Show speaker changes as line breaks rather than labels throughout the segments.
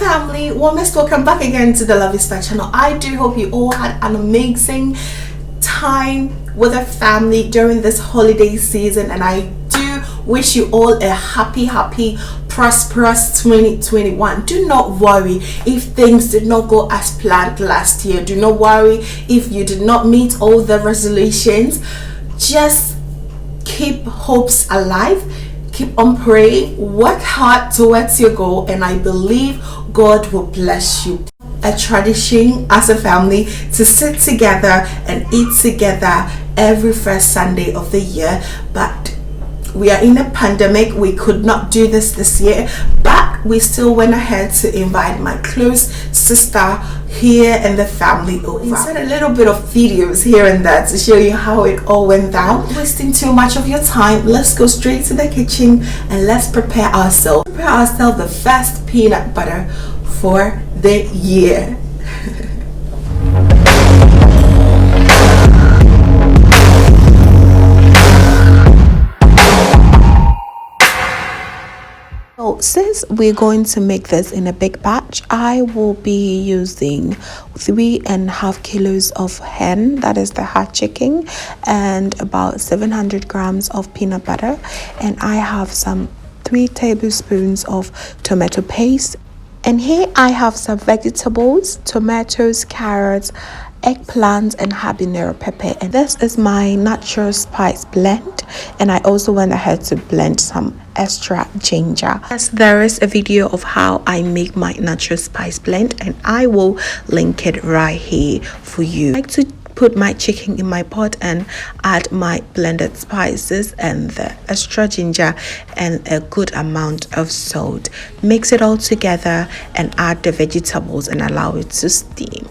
family, warmest welcome back again to the Lovystouch channel. I do hope you all had an amazing time with a family during this holiday season, and I do wish you all a happy prosperous 2021. Do not worry if things did not go as planned last year. Do not worry if you did not meet all the resolutions. Just keep hopes alive, keep on praying, work hard towards your goal, and I believe God will bless you. A tradition as a family to sit together and eat together every first Sunday of the year, but we are in a pandemic. We could not do this year, but we still went ahead to invite my close sister here and the family over. Insert a little bit of videos here and there to show you how it all went down. Not wasting too much of your time, let's go straight to the kitchen and let's prepare ourselves the first peanut butter for the year. So since we're going to make this in a big batch, I will be using 3.5 kilos of hen, that is the hard chicken, and about 700 grams of peanut butter, and I have some 3 tablespoons of tomato paste. And here I have some vegetables: tomatoes, carrots, eggplant, and habanero pepper. And this is my natural spice blend, and I also went ahead to blend some extra ginger. Yes, there is a video of how I make my natural spice blend, and I will link it right here for you. I like to put my chicken in my pot and add my blended spices and the extra ginger and a good amount of salt. Mix it all together and add the vegetables and allow it to steam.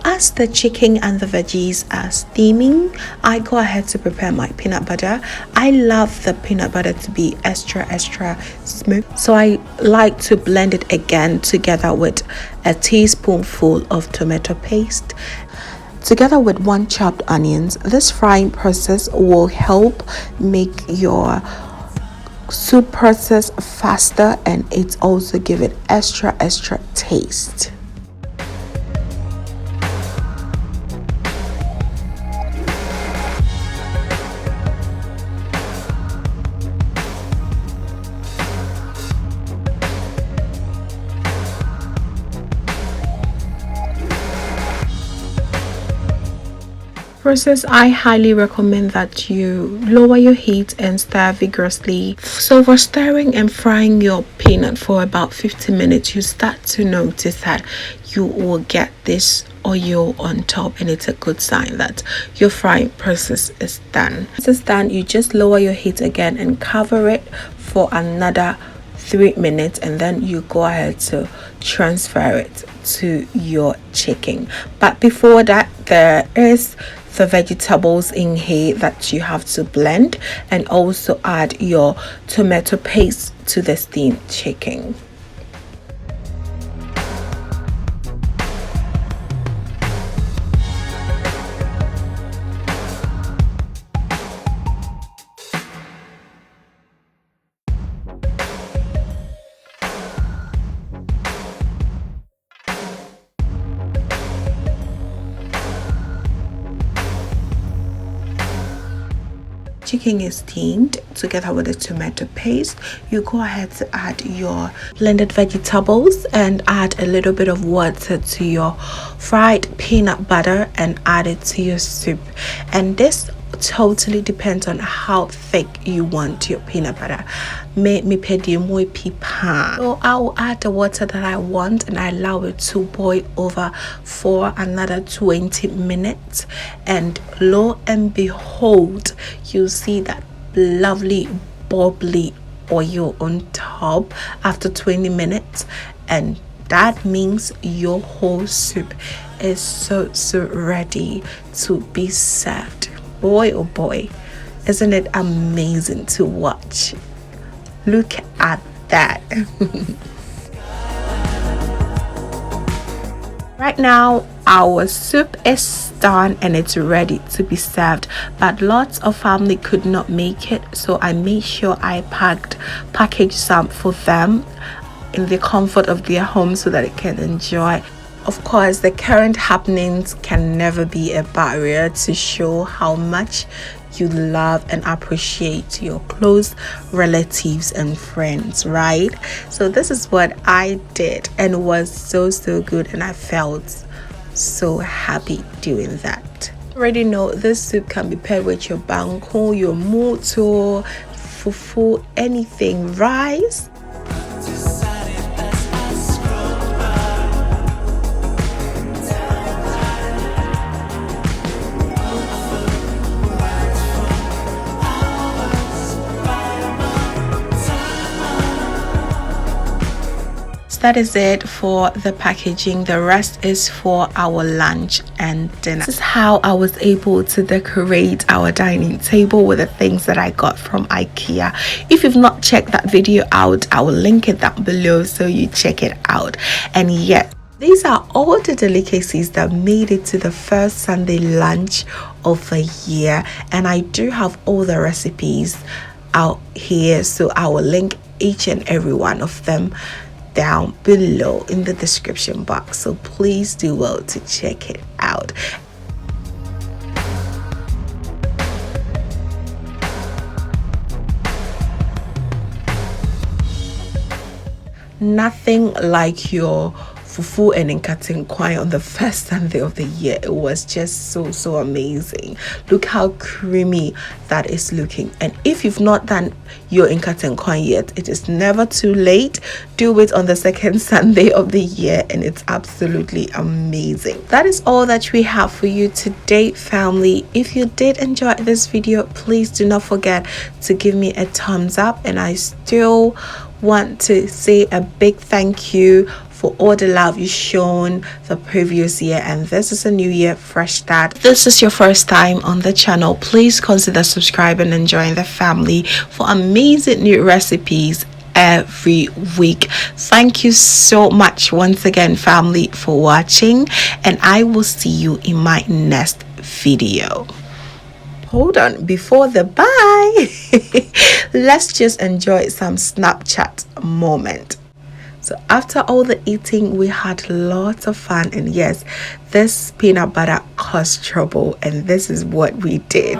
As the chicken and the veggies are steaming, I go ahead to prepare my peanut butter. I love the peanut butter to be extra smooth, so I like to blend it again together with a teaspoonful of tomato paste together with 1 chopped onions. This frying process will help make your soup process faster, and it also give it extra taste. Process, I highly recommend that you lower your heat and stir vigorously. So for stirring and frying your peanut for about 15 minutes, you start to notice that you will get this oil on top, and it's a good sign that your frying process is done. Once it's done, you just lower your heat again and cover it for another 3 minutes, and then you go ahead to transfer it to your chicken. But before that, there is the vegetables in here that you have to blend, and also add your tomato paste to the steamed chicken. Chicken is steamed together with the tomato paste. You go ahead to add your blended vegetables and add a little bit of water to your fried peanut butter and add it to your soup. And this totally depends on how thick you want your peanut butter. So I will add the water that I want and I allow it to boil over for another 20 minutes, and lo and behold, you see that lovely bubbly oil on top after 20 minutes, and that means your whole soup is so ready to be served. Boy oh boy, isn't it amazing to watch? Look at that. Right now our soup is done and it's ready to be served, but lots of family could not make it, so I made sure I packaged some for them in the comfort of their home so that they can enjoy. Of course, the current happenings can never be a barrier to show how much you love and appreciate your close relatives and friends, right? So this is what I did, and it was so good, and I felt so happy doing that. Already know this soup can be paired with your banku, your moto, fufu, anything, rice. That is it for the packaging. The rest is for our lunch and dinner. This is how I was able to decorate our dining table with the things that I got from IKEA. If you've not checked that video out, I will link it down below so you check it out. And yes, these are all the delicacies that made it to the first Sunday lunch of the year, and I do have all the recipes out here, so I will link each and every one of them down below in the description box, so please do well to check it out. Nothing like your fufu and Nkatekwan on the first Sunday of the year. It was just so amazing. Look how creamy that is looking. And if you've not done your Nkatekwan yet, it is never too late. Do it on the second Sunday of the year and it's absolutely amazing. That is all that we have for you today, family. If you did enjoy this video, please do not forget to give me a thumbs up, and I still want to say a big thank you for all the love you've shown the previous year, and this is a new year, fresh start. If this is your first time on the channel, please consider subscribing and join the family for amazing new recipes every week. Thank you so much once again, family, for watching, and I will see you in my next video. Hold on, before the bye, let's just enjoy some Snapchat moment. So after all the eating, we had lots of fun, and yes, this peanut butter caused trouble, and this is what we did.